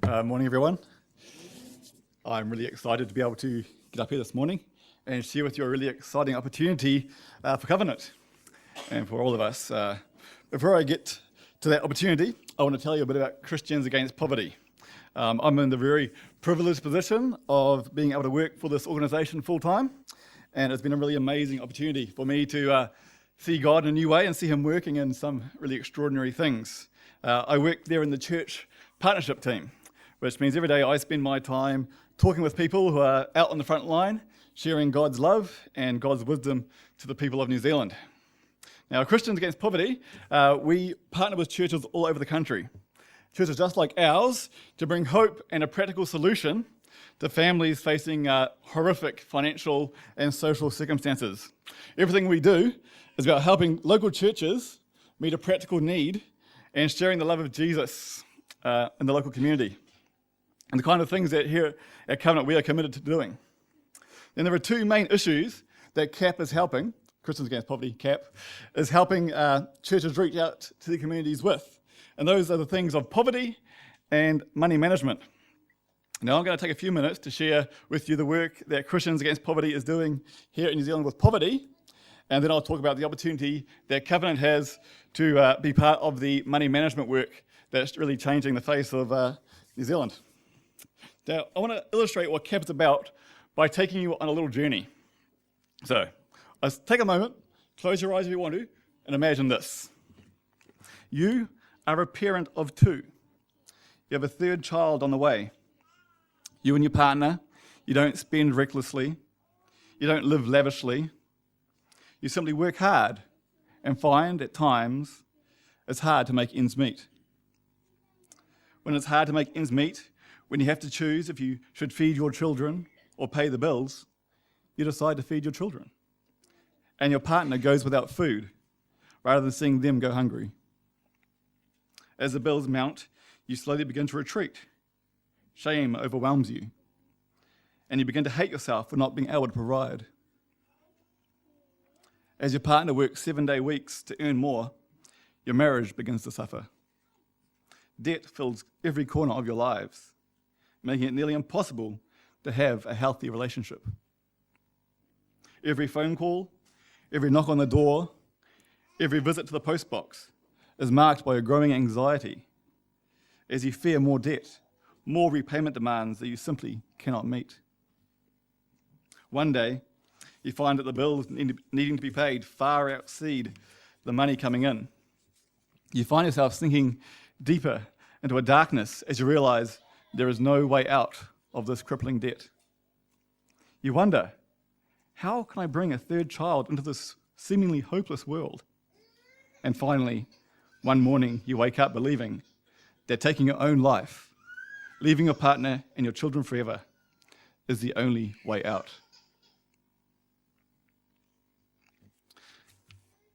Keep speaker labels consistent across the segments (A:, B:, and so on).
A: Morning, everyone. I'm really excited to be able to get up here this morning and share with you a really exciting opportunity for Covenant and for all of us. Before I get to that opportunity, I want to tell you a bit about Christians Against Poverty. I'm in the very privileged position of being able to work for this organisation full-time, and it's been a really amazing opportunity for me to see God in a new way and see Him working in some really extraordinary things. I work there in the church partnership team, which means every day I spend my time talking with people who are out on the front line, sharing God's love and God's wisdom to the people of New Zealand. Now, Christians Against Poverty, we partner with churches all over the country, churches just like ours, to bring hope and a practical solution to families facing horrific financial and social circumstances. Everything we do is about helping local churches meet a practical need and sharing the love of Jesus in the local community, and the kind of things that here at Covenant we are committed to doing. And there are two main issues that CAP is helping, Christians Against Poverty, CAP, is helping churches reach out to the communities with. And those are the things of poverty and money management. Now I'm going to take a few minutes to share with you the work that Christians Against Poverty is doing here in New Zealand with poverty, and then I'll talk about the opportunity that Covenant has to be part of the money management work that's really changing the face of New Zealand. Now, I want to illustrate what CAP is about by taking you on a little journey. So, let's take a moment, close your eyes if you want to, and imagine this. You are a parent of two. You have a third child on the way. You and your partner, you don't spend recklessly. You don't live lavishly. You simply work hard and find, at times, it's hard to make ends meet. When it's hard to make ends meet, when you have to choose if you should feed your children or pay the bills, you decide to feed your children. And your partner goes without food, rather than seeing them go hungry. As the bills mount, you slowly begin to retreat. Shame overwhelms you, and you begin to hate yourself for not being able to provide. As your partner works 7-day weeks to earn more, your marriage begins to suffer. Debt fills every corner of your lives, making it nearly impossible to have a healthy relationship. Every phone call, every knock on the door, every visit to the post box is marked by a growing anxiety as you fear more debt, more repayment demands that you simply cannot meet. One day, you find that the bills needing to be paid far exceed the money coming in. You find yourself sinking deeper into a darkness as you realize there is no way out of this crippling debt. You wonder, how can I bring a third child into this seemingly hopeless world? And finally, one morning you wake up believing that taking your own life, leaving your partner and your children forever, is the only way out.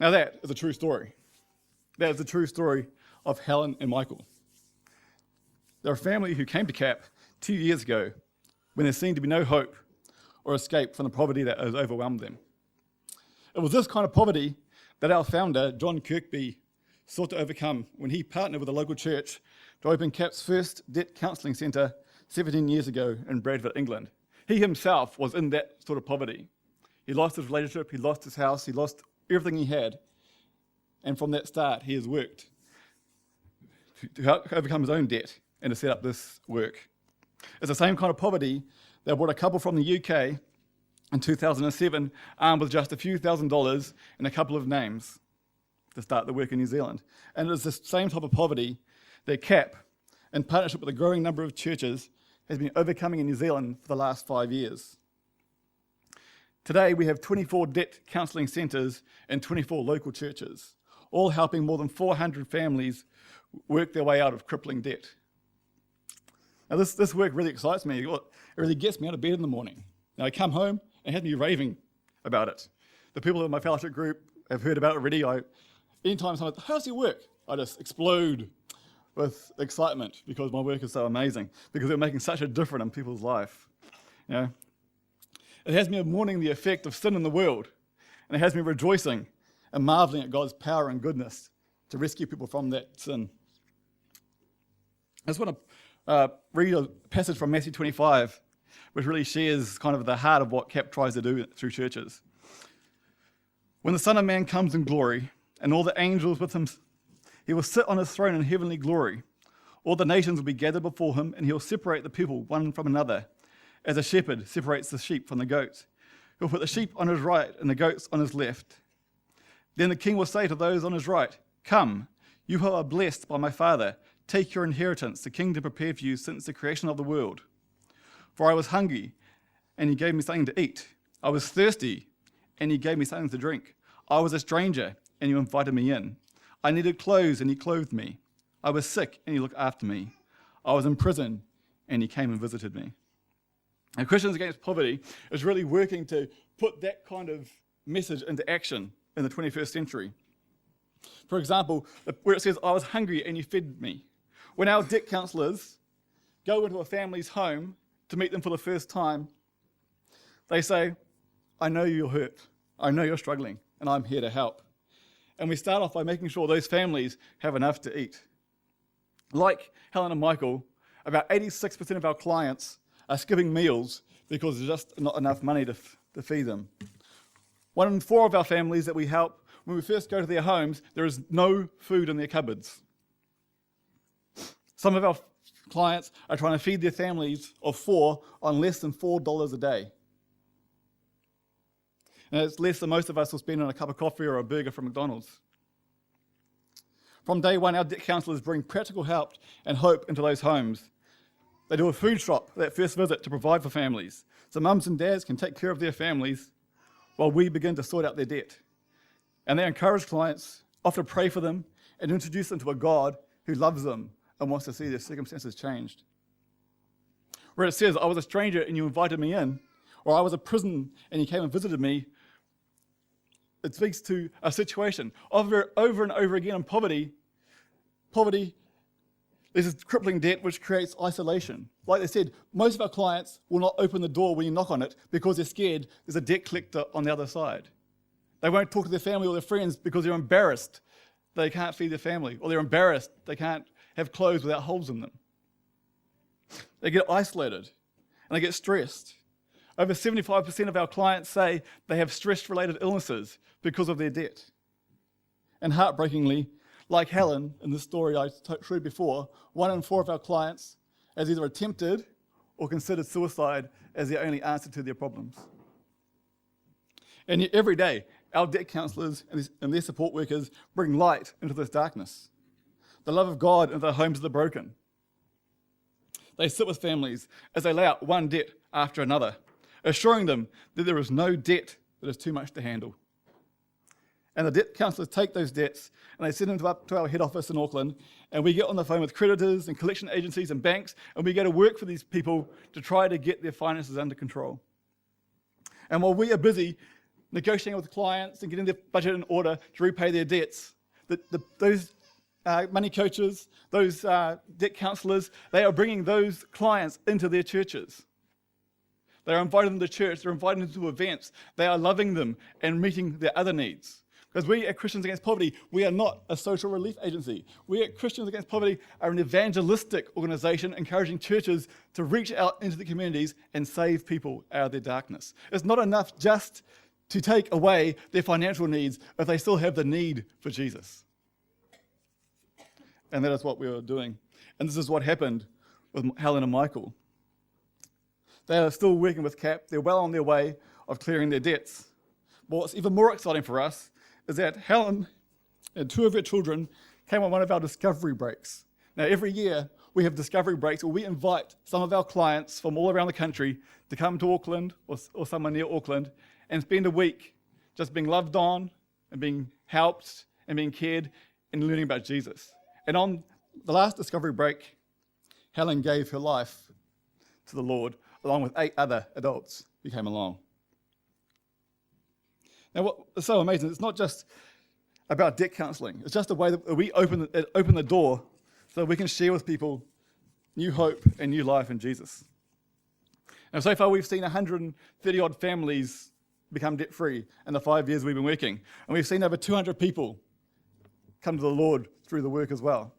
A: Now that is a true story. That is the true story of Helen and Michael. They're a family who came to CAP 2 years ago when there seemed to be no hope or escape from the poverty that has overwhelmed them. It was this kind of poverty that our founder, John Kirkby, sought to overcome when he partnered with a local church to open CAP's first debt counselling centre 17 years ago in Bradford, England. He himself was in that sort of poverty. He lost his relationship, he lost his house, he lost everything he had. And from that start, he has worked to help overcome his own debt and to set up this work. It's the same kind of poverty that brought a couple from the UK in 2007 armed with just a few $1,000s and a couple of names to start the work in New Zealand. And it's the same type of poverty that CAP, in partnership with a growing number of churches, has been overcoming in New Zealand for the last 5 years. Today, we have 24 debt counselling centres and 24 local churches, all helping more than 400 families work their way out of crippling debt. Now, this work really excites me. It really gets me out of bed in the morning. Now, I come home and have me raving about it. The people in my fellowship group have heard about it already. Anytime someone says, how's your work? I just explode with excitement because my work is so amazing, because we're making such a difference in people's life. You know? It has me mourning the effect of sin in the world, and it has me rejoicing and marveling at God's power and goodness to rescue people from that sin. I just want to read a passage from Matthew 25, which really shares kind of the heart of what CAP tries to do through churches. When the Son of Man comes in glory, and all the angels with him, he will sit on his throne in heavenly glory. All the nations will be gathered before him, and he will separate the people one from another, as a shepherd separates the sheep from the goats. He will put the sheep on his right and the goats on his left. Then the king will say to those on his right, "Come, you who are blessed by my Father, take your inheritance, the kingdom prepared for you since the creation of the world. For I was hungry, and you gave me something to eat. I was thirsty, and you gave me something to drink. I was a stranger, and you invited me in. I needed clothes, and you clothed me. I was sick, and you looked after me. I was in prison, and you came and visited me." Now, Christians Against Poverty is really working to put that kind of message into action in the 21st century. For example, where it says, "I was hungry, and you fed me." When our debt counsellors go into a family's home to meet them for the first time, they say, "I know you're hurt. I know you're struggling, and I'm here to help." And we start off by making sure those families have enough to eat. Like Helen and Michael, about 86% of our clients are skipping meals because there's just not enough money to feed them. 1 in 4 of our families that we help, when we first go to their homes, there is no food in their cupboards. Some of our clients are trying to feed their families of 4 on less than $4 a day. And it's less than most of us will spend on a cup of coffee or a burger from McDonald's. From day one, our debt counsellors bring practical help and hope into those homes. They do a food shop that first visit to provide for families, so mums and dads can take care of their families while we begin to sort out their debt. And they encourage clients, often pray for them, and introduce them to a God who loves them and wants to see their circumstances changed. Where it says, "I was a stranger and you invited me in," or "I was in prison and you came and visited me," it speaks to a situation. Over and over again in poverty, there's this crippling debt which creates isolation. Like they said, most of our clients will not open the door when you knock on it because they're scared there's a debt collector on the other side. They won't talk to their family or their friends because they're embarrassed they can't feed their family, or they're embarrassed they can't have clothes without holes in them. They get isolated and they get stressed. Over 75% of our clients say they have stress-related illnesses because of their debt. And heartbreakingly, like Helen in the story I showed before, 1 in 4 of our clients has either attempted or considered suicide as the only answer to their problems. And yet every day, our debt counsellors and their support workers bring light into this darkness, the love of God into the homes of the broken. They sit with families as they lay out one debt after another, assuring them that there is no debt that is too much to handle. And the debt counsellors take those debts and they send them up to our head office in Auckland, and we get on the phone with creditors and collection agencies and banks, and we go to work for these people to try to get their finances under control. And while we are busy negotiating with clients and getting their budget in order to repay their debts, those money coaches, those debt counsellors, they are bringing those clients into their churches. They are inviting them to church, they're inviting them to events, they are loving them and meeting their other needs. Because we at Christians Against Poverty, we are not a social relief agency. We at Christians Against Poverty are an evangelistic organisation encouraging churches to reach out into the communities and save people out of their darkness. It's not enough just to take away their financial needs if they still have the need for Jesus. And that is what we are doing. And this is what happened with Helen and Michael. They are still working with CAP. They're well on their way of clearing their debts. But what's even more exciting for us is that Helen and 2 of her children came on one of our discovery breaks. Now, every year we have discovery breaks where we invite some of our clients from all around the country to come to Auckland or somewhere near Auckland and spend a week just being loved on and being helped and being cared and learning about Jesus. And on the last discovery break, Helen gave her life to the Lord along with 8 other adults who came along. Now, what's so amazing, it's not just about debt counselling. It's just a way that we open the door so that we can share with people new hope and new life in Jesus. Now, so far we've seen 130-odd families become debt-free in the 5 years we've been working. And we've seen over 200 people come to the Lord through the work as well.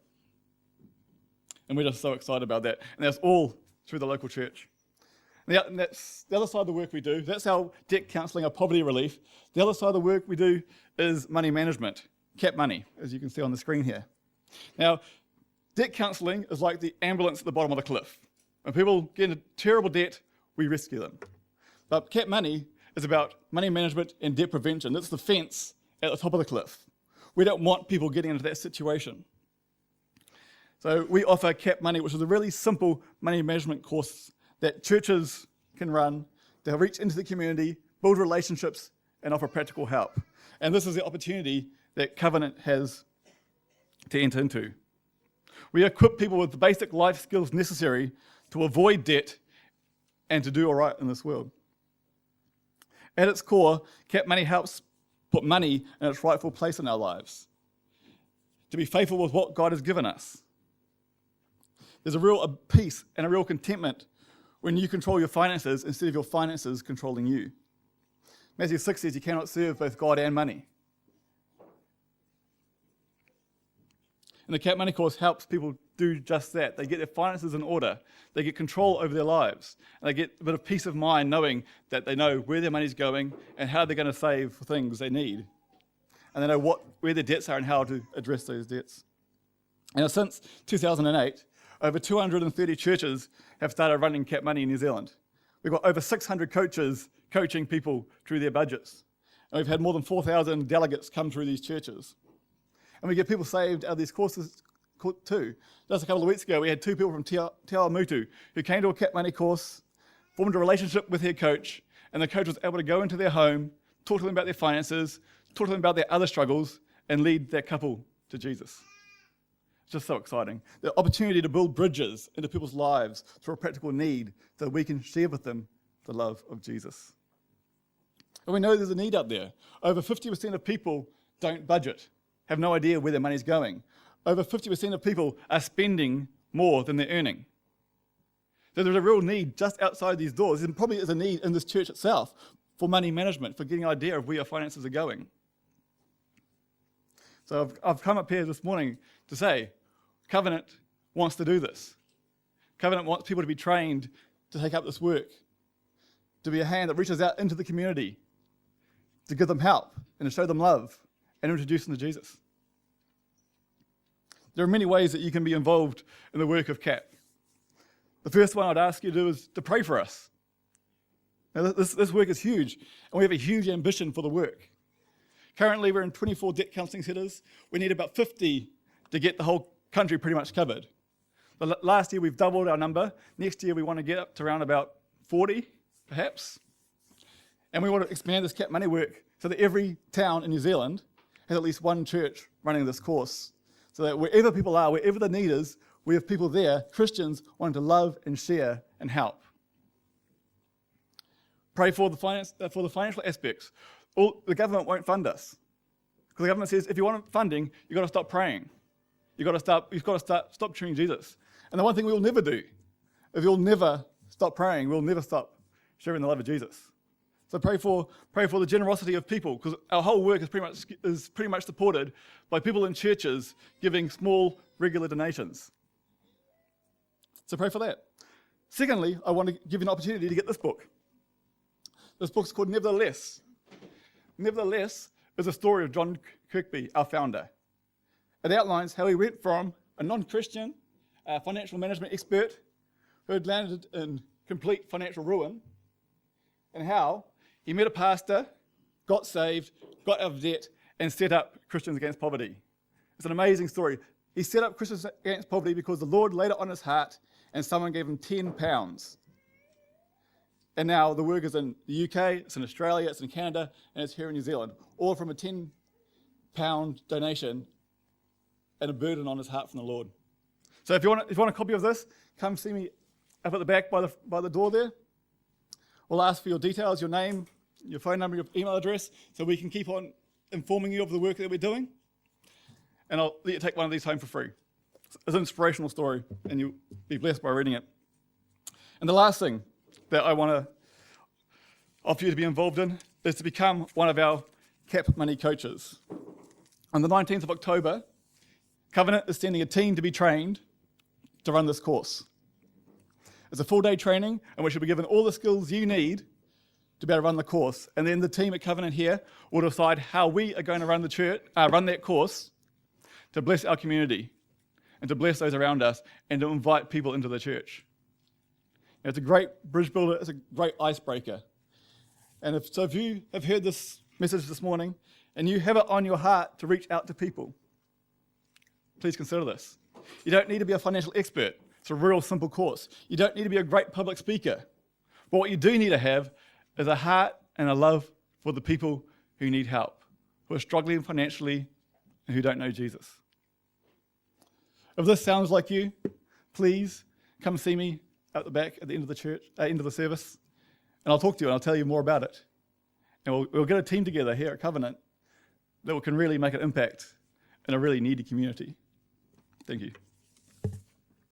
A: And we're just so excited about that. And that's all through the local church. And that's the other side of the work we do. That's our debt counselling, our poverty relief. The other side of the work we do is money management, CAP money, as you can see on the screen here. Now, debt counselling is like the ambulance at the bottom of the cliff. When people get into terrible debt, we rescue them. But CAP money is about money management and debt prevention. That's the fence at the top of the cliff. We don't want people getting into that situation. So we offer CAP money, which is a really simple money management course that churches can run to reach into the community, build relationships, and offer practical help. And this is the opportunity that Covenant has to enter into. We equip people with the basic life skills necessary to avoid debt and to do all right in this world. At its core, CAP money helps put money in its rightful place in our lives, to be faithful with what God has given us. There's a real peace and a real contentment when you control your finances instead of your finances controlling you. Matthew 6 says you cannot serve both God and money. And the CAP Money course helps people do just that. They get their finances in order. They get control over their lives. And they get a bit of peace of mind knowing that they know where their money's going and how they're going to save for things they need. And they know where their debts are and how to address those debts. Now, since 2008, over 230 churches have started running CAP Money in New Zealand. We've got over 600 coaches coaching people through their budgets. And we've had more than 4,000 delegates come through these churches. And we get people saved out of these courses too. Just a couple of weeks ago, we had two people from Te Awamutu who came to a CAP Money course, formed a relationship with their coach, and the coach was able to go into their home, talk to them about their finances, talk to them about their other struggles, and lead that couple to Jesus. It's just so exciting. The opportunity to build bridges into people's lives through a practical need so we can share with them the love of Jesus. And we know there's a need out there. Over 50% of people don't budget, have no idea where their money's going. Over 50% of people are spending more than they're earning. So there's a real need just outside these doors, and probably is a need in this church itself for money management, for getting an idea of where your finances are going. So I've come up here this morning to say, Covenant wants to do this. Covenant wants people to be trained to take up this work, to be a hand that reaches out into the community, to give them help and to show them love and introduce them to Jesus. There are many ways that you can be involved in the work of CAP. The first one I'd ask you to do is to pray for us. Now, this work is huge, and we have a huge ambition for the work. Currently, we're in 24 debt counselling centres. We need about 50 to get the whole country pretty much covered. Last year, we've doubled our number. Next year, we want to get up to around about 40, perhaps. And we want to expand this CAP Money work so that every town in New Zealand has at least one church running this course. So that wherever people are, wherever the need is, we have people there, Christians, wanting to love and share and help. Pray for the financial aspects. The government won't fund us. Because the government says, if you want funding, you've got to stop praying. You've got to stop choosing Jesus. And the one thing we will never do, if you'll never stop praying, we'll never stop sharing the love of Jesus. So pray for the generosity of people, because our whole work is pretty much supported by people in churches giving small, regular donations. So pray for that. Secondly, I want to give you an opportunity to get this book. This book's called Nevertheless. Nevertheless is a story of John Kirkby, our founder. It outlines how he went from a non-Christian financial management expert who had landed in complete financial ruin, and how he met a pastor, got saved, got out of debt, and set up Christians Against Poverty. It's an amazing story. He set up Christians Against Poverty because the Lord laid it on his heart and someone gave him £10. And now the work is in the UK, it's in Australia, it's in Canada, and it's here in New Zealand, all from a £10 donation and a burden on his heart from the Lord. So if you want a copy of this, come see me up at the back by the door there. We'll ask for your details, your name, your phone number, your email address, so we can keep on informing you of the work that we're doing. And I'll let you take one of these home for free. It's an inspirational story, and you'll be blessed by reading it. And the last thing that I want to offer you to be involved in is to become one of our CAP Money coaches. On the 19th of October, Covenant is sending a team to be trained to run this course. It's a full-day training in which you'll be given all the skills you need to be able to run the course. And then the team at Covenant here will decide how we are going to run the church, run that course to bless our community and to bless those around us and to invite people into the church. It's a great bridge builder. It's a great icebreaker. And if you have heard this message this morning and you have it on your heart to reach out to people, please consider this. You don't need to be a financial expert. It's a real simple course. You don't need to be a great public speaker. But what you do need to have is a heart and a love for the people who need help, who are struggling financially and who don't know Jesus. If this sounds like you, please come see me at the back at the end of the church, end of the service, and I'll talk to you and I'll tell you more about it. And we'll get a team together here at Covenant that can really make an impact in a really needy community. Thank you.